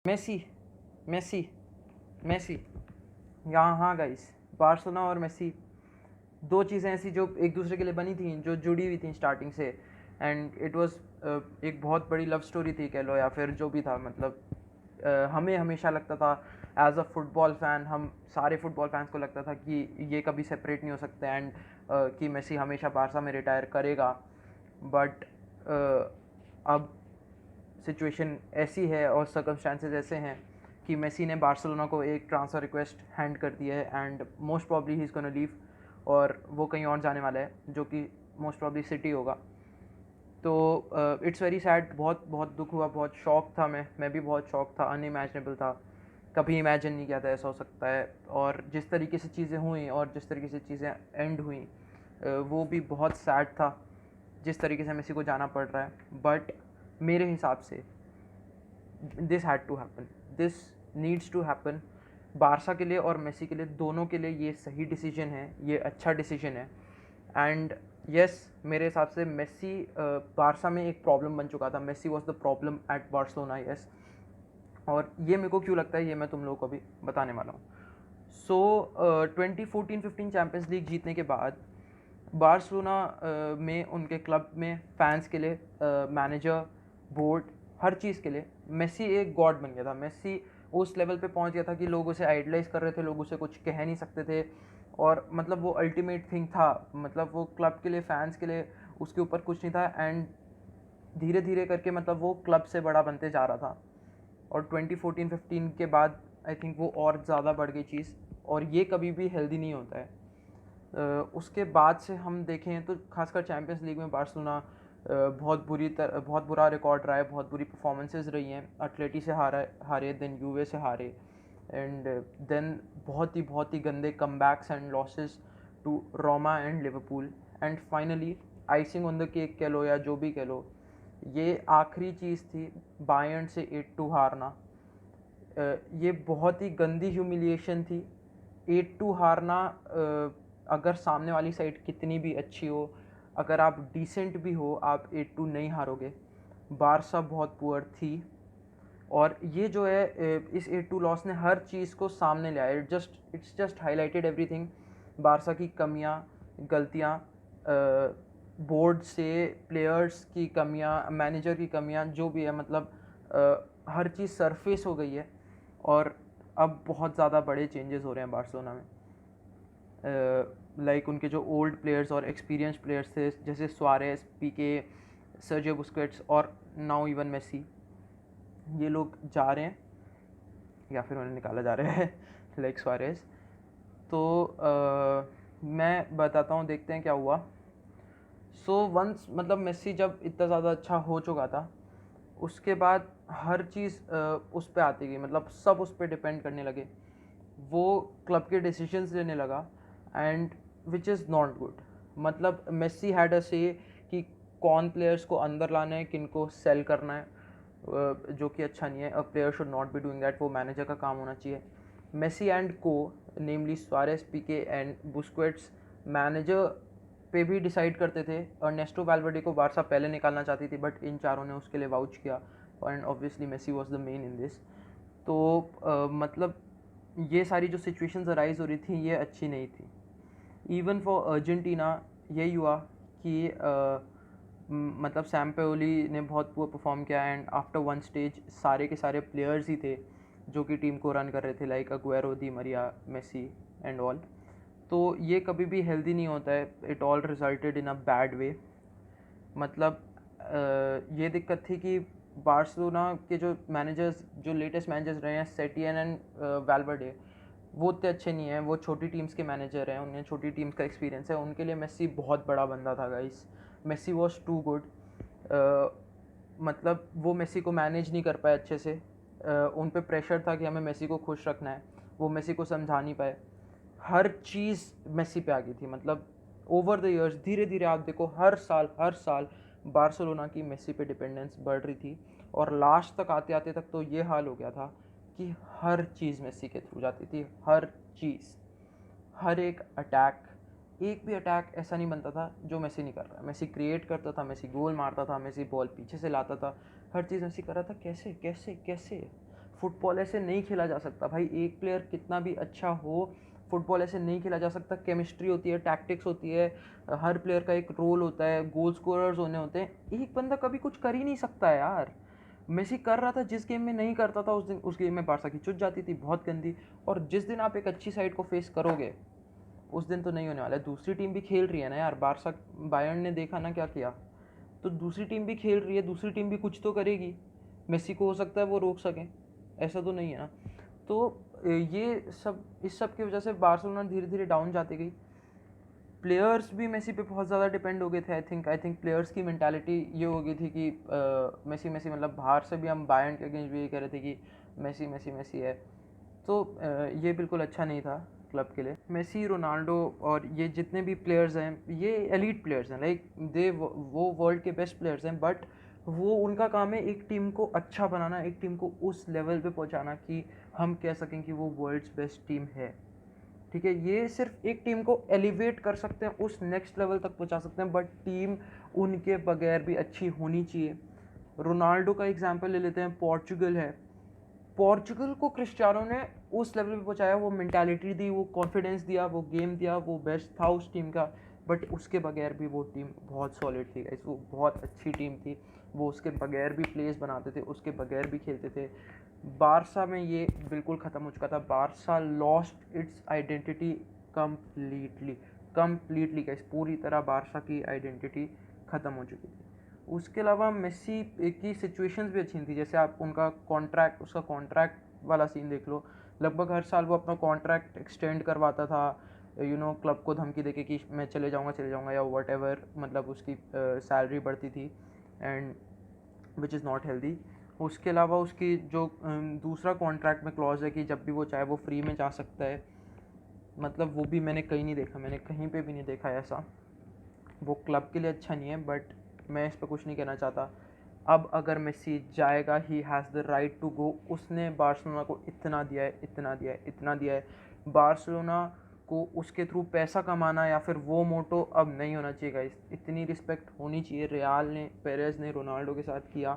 Messi Messi Messi यहाँ हाँ guys, Barcelona और मेसी दो चीज़ें ऐसी जो एक दूसरे के लिए बनी थी, जो जुड़ी हुई थी स्टार्टिंग से। एंड इट वाज एक बहुत बड़ी लव स्टोरी थी कह लो, या फिर जो भी था। मतलब हमें हमेशा लगता था एज अ फुटबॉल फ़ैन, हम सारे फुटबॉल फैंस को लगता था कि ये कभी सेपरेट नहीं हो सकते, एंड कि मेसी हमेशा बारसा में रिटायर करेगा। बट अब सिचुएशन ऐसी है और सर्कमस्टांसेस ऐसे हैं कि मेसी ने बार्सिलोना को एक ट्रांसफ़र रिक्वेस्ट हैंड कर दी है, and most probably he is gonna leave, और वो कहीं और जाने वाला है, जो कि मोस्ट प्रॉब्ली सिटी होगा। तो इट्स वेरी सैड, बहुत बहुत दुख हुआ, बहुत शॉक था। मैं भी बहुत शॉक था, अनइमेजिनेबल था, कभी इमेजिन नहीं किया था ऐसा हो सकता है। और जिस तरीके से चीज़ें हुई और जिस तरीके से चीज़ें एंड हुई, वो भी बहुत सैड था, जिस तरीके से मेसी को जाना पड़ रहा है। बट मेरे हिसाब से this had to happen, this needs to happen. Barca के लिए और मेसी के लिए, दोनों के लिए ये सही डिसीजन है, ये अच्छा डिसीजन है। एंड यस, मेरे हिसाब से मेसी बारसा में एक प्रॉब्लम बन चुका था। Messi was the problem at Barcelona, yes. और ये मेरे को क्यों लगता है, ये मैं तुम लोगों को अभी बताने वाला हूँ। सो 2014-15 चैम्पियंस लीग जीतने के बाद बार्सिलोना में, उनके क्लब में, फैंस के लिए, मैनेजर, बोर्ड, हर चीज़ के लिए मेसी एक गॉड बन गया था। मेसी उस लेवल पे पहुंच गया था कि लोग उसे आइडलाइज कर रहे थे, लोग उसे कुछ कह नहीं सकते थे। और मतलब वो अल्टीमेट थिंग था, मतलब वो क्लब के लिए, फैंस के लिए, उसके ऊपर कुछ नहीं था। एंड धीरे धीरे करके मतलब वो क्लब से बड़ा बनते जा रहा था। और 2014-15 के बाद आई थिंक वो और ज़्यादा बढ़ गई चीज़, और ये कभी भी हेल्दी नहीं होता है। उसके बाद से हम देखें तो खासकर चैम्पियंस लीग में बार्सिलोना बहुत बुरा रिकॉर्ड रहा है, बहुत बुरी परफॉर्मेंसेस रही हैं। अटलेटी से हारे, देन यूवे से हारे, एंड देन बहुत ही गंदे comebacks and losses to Roma and Liverpool. And finally icing on the cake कह लो या जो भी कह लो, ये आखिरी चीज़ थी, बायर्न से 8-2 हारना। ये बहुत ही गंदी ह्यूमिलिएशन थी। 8-2 हारना, अगर सामने वाली साइड कितनी भी अच्छी हो, अगर आप डिसेंट भी हो, आप 8-2 नहीं हारोगे। बारसा बहुत पुअर थी, और ये जो है इस 8-2 लॉस ने हर चीज़ को सामने लाया। It's just highlighted everything. Barça की कमियां, गलतियां, बोर्ड से, प्लेयर्स की कमियां, मैनेजर की कमियां, जो भी है, मतलब हर चीज़ सरफेस हो गई है। और अब बहुत ज़्यादा बड़े चेंजेस हो रहे हैं बार्सिलोना में। लाइक उनके जो ओल्ड प्लेयर्स और एक्सपीरियंस प्लेयर्स थे, जैसे सुआरेस, पीके, सर्जियो बुस्केट्स और नाउ इवन मेसी, ये लोग जा रहे हैं या फिर उन्हें निकाला जा रहा है लाइक सुआरेस। तो मैं बताता हूँ, देखते हैं क्या हुआ। सो वंस मतलब मेसी जब इतना ज़्यादा अच्छा हो चुका था, उसके बाद हर चीज़ उस पर आती गई, मतलब सब उस पर डिपेंड करने लगे। वो क्लब के डिसीजंस लेने लगा, and which is not good. मतलब मेसी हैड अ से कि कौन प्लेयर्स को अंदर लाना है, किन को सेल करना है, जो कि अच्छा नहीं है। A player should not be doing that, वो मैनेजर का काम होना चाहिए। मेसी एंड को, namely Suarez, Pique and Busquets, manager पे भी डिसाइड करते थे। अर्नेस्टो वैल्वर्डे को बारसा पहले निकालना चाहती थी, बट इन चारों ने उसके लिए वाउच किया, and obviously Messi was the man in this. तो मतलब ये सारी जो सिचुएशंस अराइज हो रही थी, ये अच्छी नहीं थी। इवन फॉर अर्जेंटीना यही हुआ कि मतलब सैम्पाओली ने बहुत पुअर परफॉर्म किया, एंड आफ्टर वन स्टेज सारे के सारे प्लेयर्स ही थे जो कि टीम को रन कर रहे थे, like Aguero, Di Maria, Messi and all. तो ये कभी भी हेल्दी नहीं होता है। It all resulted in a bad way. मतलब ये दिक्कत थी कि बार्सिलोना के जो मैनेजर्स, जो लेटेस्ट मैनेजर्स रहे हैं, सेटियन एंड वैल्वर्डे, वो उतने अच्छे नहीं हैं। वो छोटी टीम्स के मैनेजर हैं, उन्हें छोटी टीम्स का एक्सपीरियंस है। उनके लिए मेसी बहुत बड़ा बंदा था guys. Messi was too good. मतलब वो मेसी को मैनेज नहीं कर पाए अच्छे से। उन पे प्रेशर था कि हमें मेसी को खुश रखना है, वो मेसी को समझा नहीं पाए। हर चीज़ मेसी पे आ गई थी। मतलब ओवर द ईयर्स, धीरे धीरे आप देखो, हर साल बार्सिलोना की मेसी पे डिपेंडेंस बढ़ रही थी, और लास्ट तक आते आते तक तो ये हाल हो गया था कि हर चीज़ मेसी के थ्रू जाती थी। हर चीज़, हर एक भी अटैक ऐसा नहीं बनता था जो मेसी नहीं कर रहा। मेसी क्रिएट करता था, मेसी गोल मारता था, मेसी बॉल पीछे से लाता था, हर चीज़ मेसी कर रहा था। कैसे कैसे कैसे फुटबॉल ऐसे नहीं खेला जा सकता भाई, एक प्लेयर कितना भी अच्छा हो, फुटबॉल ऐसे नहीं खेला जा सकता। केमिस्ट्री होती है, टैक्टिक्स होती है, हर प्लेयर का एक रोल होता है, गोल स्कोरर्स होने होते हैं। एक बंदा कभी कुछ कर ही नहीं सकता यार। मेसी कर रहा था, जिस गेम में नहीं करता था उस गेम में बारसा की चुट जाती थी बहुत गंदी। और जिस दिन आप एक अच्छी साइड को फेस करोगे उस दिन तो नहीं होने वाला है। दूसरी टीम भी खेल रही है ना यार, बारसा बायर्न ने देखा ना क्या किया, तो दूसरी टीम भी खेल रही है, दूसरी टीम भी कुछ तो करेगी। मेसी को हो सकता है वो रोक सकें, ऐसा तो नहीं है ना। तो ये सब, इस सब की वजह से बार्सिलोना धीरे धीरे डाउन जाती गई। प्लेयर्स भी मेसी पे बहुत ज़्यादा डिपेंड हो गए थे। आई थिंक प्लेयर्स की मेंटालिटी ये हो गई थी कि मेसी मेसी, मतलब बाहर से भी हम बायर्न के अगेंस्ट भी ये कह रहे थे कि मेसी मेसी मेसी है। तो ये बिल्कुल अच्छा नहीं था क्लब के लिए। मेसी, रोनाल्डो और ये जितने भी प्लेयर्स हैं ये एलीट प्लेयर्स हैं, लाइक वो वर्ल्ड के बेस्ट प्लेयर्स हैं, बट वो उनका काम है एक टीम को अच्छा बनाना, एक टीम को उस लेवल पे पहुंचाना कि हम कह सकें कि वो वर्ल्ड्स बेस्ट टीम है। ठीक है, ये सिर्फ एक टीम को एलिवेट कर सकते हैं, उस नेक्स्ट लेवल तक पहुंचा सकते हैं, बट टीम उनके बगैर भी अच्छी होनी चाहिए। रोनाल्डो का एग्जांपल ले लेते हैं, पोर्चुगल है, पोर्चुगल को क्रिस्टियानो ने उस लेवल पे पहुंचाया, वो मेंटालिटी दी, वो कॉन्फिडेंस दिया, वो गेम दिया, वो बेस्ट था उस टीम का। बट उसके बगैर भी वो टीम बहुत सॉलिड थी गाइस, वो बहुत अच्छी टीम थी। वो उसके बगैर भी प्लेस बनाते थे, उसके बगैर भी खेलते थे। बारसा में ये बिल्कुल ख़त्म हो चुका था। Barça lost its identity completely, completely guys, पूरी तरह बारसा की आइडेंटिटी ख़त्म हो चुकी थी। उसके अलावा मेसी की सिचुएशंस भी अच्छी थी, जैसे आप उनका कॉन्ट्रैक्ट, उसका कॉन्ट्रैक्ट वाला सीन देख लो। लगभग हर साल वो अपना कॉन्ट्रैक्ट एक्सटेंड करवाता था, क्लब को धमकी देके कि मैं चले जाऊँगा या वट एवर, मतलब उसकी सैलरी बढ़ती थी, and which is not healthy. उसके अलावा उसकी जो दूसरा कॉन्ट्रैक्ट में क्लॉज है कि जब भी वो चाहे वो फ्री में जा सकता है, मतलब वो भी मैंने कहीं नहीं देखा, मैंने कहीं पे भी नहीं देखा ऐसा। वो क्लब के लिए अच्छा नहीं है, बट मैं इस पर कुछ नहीं कहना चाहता। अब अगर मेसी जाएगा, he has the right to go. उसने बार्सिलोना को इतना दिया है, इतना दिया है, इतना दिया है। बार्सिलोना को उसके थ्रू पैसा कमाना या फिर वो मोटो अब नहीं होना चाहिए गाइस। इतनी रिस्पेक्ट होनी चाहिए। रियाल ने, पेरेज ने रोनाल्डो के साथ किया,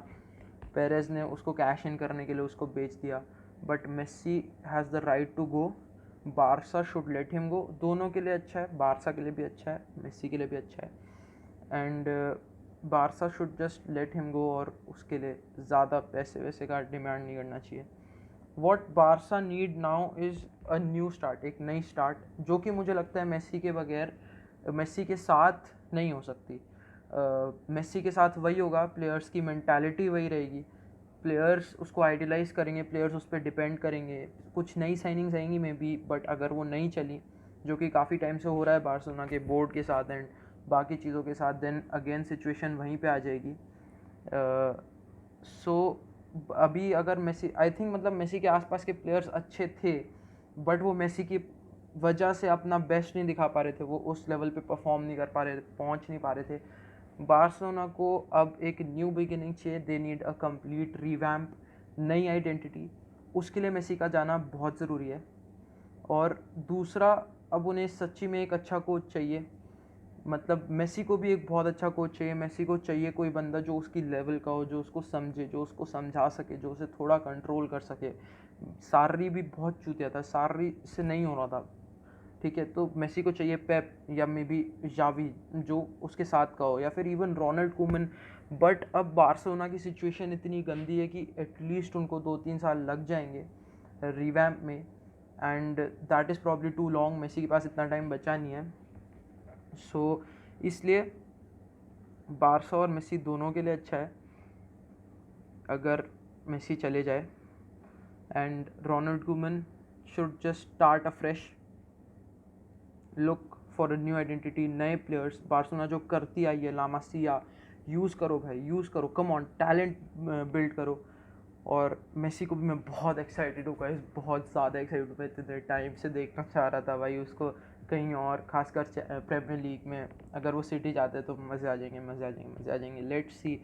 पेरेज ने उसको कैश इन करने के लिए उसको बेच दिया, but Messi has the right to go. Barca should let him go. दोनों के लिए अच्छा है, बारसा के लिए भी अच्छा है, मेसी के लिए भी अच्छा है। And Barca should just let him गो, और उसके लिए ज़्यादा पैसे वैसे का डिमांड नहीं करना चाहिए। What Barça need now is a new start, एक नई स्टार्ट, जो कि मुझे लगता है मेसी के बगैर, मेसी के साथ नहीं हो सकती। मेसी के साथ वही होगा, प्लेयर्स की मेंटालिटी वही रहेगी, प्लेयर्स उसको आइडियलाइज करेंगे, प्लेयर्स उस पर डिपेंड करेंगे। कुछ नई साइनिंग्स आएंगी मे बी, बट अगर वो नहीं चली, जो कि काफ़ी टाइम से हो रहा है बार्सिलोना के बोर्ड के साथ एंड बाकी चीज़ों के साथ, देन अगेन सिचुएशन वहीं पे आ जाएगी। सो अभी अगर मेसी, आई थिंक मतलब मेसी के आसपास के प्लेयर्स अच्छे थे, बट वो मेसी की वजह से अपना बेस्ट नहीं दिखा पा रहे थे, वो उस लेवल पे परफॉर्म नहीं कर पा रहे थे, पहुंच नहीं पा रहे थे। बार्सिलोना को अब एक न्यू बिगिनिंग चाहिए, they need a complete revamp, नई आइडेंटिटी। उसके लिए मेसी का जाना बहुत ज़रूरी है। और दूसरा, अब उन्हें सच्ची में एक अच्छा कोच चाहिए। मतलब मेसी को भी एक बहुत अच्छा कोच चाहिए। मेसी को चाहिए कोई बंदा जो उसकी लेवल का हो, जो उसको समझे, जो उसको समझा सके, जो उसे थोड़ा कंट्रोल कर सके। सार्री भी बहुत चूतिया था, सार्री से नहीं हो रहा था, ठीक है। तो मेसी को चाहिए पेप या मे बी जावी, जो उसके साथ का हो, या फिर इवन रोनाल्ड कूमन। बट अब बार्सिलोना की सिचुएशन इतनी गंदी है कि एटलीस्ट उनको 2-3 साल लग जाएंगे रिवैम्प में, and that is probably too long. Messi के पास इतना टाइम बचा नहीं है। सो इसलिए बारसा और मेसी दोनों के लिए अच्छा है अगर मेसी चले जाए, and Ronald Koeman should just start a fresh, look for a new identity, नए प्लेयर्स। बार्सिलोना जो करती आई है, लामासिया यूज़ करो भाई, यूज़ करो, कम ऑन, टैलेंट बिल्ड करो। और मेसी को भी मैं बहुत एक्साइटेड हूँ गाइस, बहुत ज़्यादा एक्साइटेड हूँ। मैं इतने टाइम से देखना चाह रहा था भाई उसको कहीं और, खासकर प्रीमियर लीग में। अगर वो सिटी जाते तो मज़े आ जाएंगे, मज़े आ जाएंगे, मज़े आ जाएंगे। लेट्स सी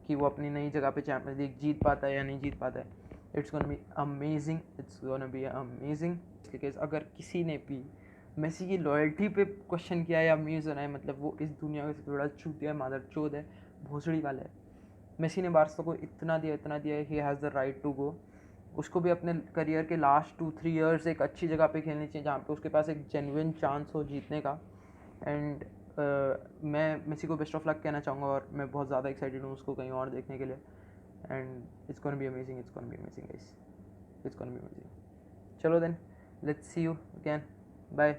कि वो अपनी नई जगह पे चैंपियंस लीग जीत पाता है या नहीं जीत पाता है। It's gonna be amazing, it's gonna be amazing. Because अगर किसी ने भी मेसी की लॉयल्टी पे क्वेश्चन किया या म्यूज़ बनाए, मतलब वो इस दुनिया से थोड़ा चूतिया है, मादर चोद है, भोसड़ी वाला है। मेसी ने बारसा को इतना दिया, इतना दिया है, he has the right to go. उसको भी अपने करियर के लास्ट 2-3 ईयर्स एक अच्छी जगह पे खेलनी चाहिए जहाँ पे उसके पास एक जेन्युइन चांस हो जीतने का। एंड मैं मेसी को बेस्ट ऑफ लक कहना चाहूँगा और मैं बहुत ज़्यादा एक्साइटेड हूँ उसको कहीं और देखने के लिए। And it's gonna be amazing, it's gonna be amazing guys, it's gonna be amazing. चलो then, let's see you again, bye.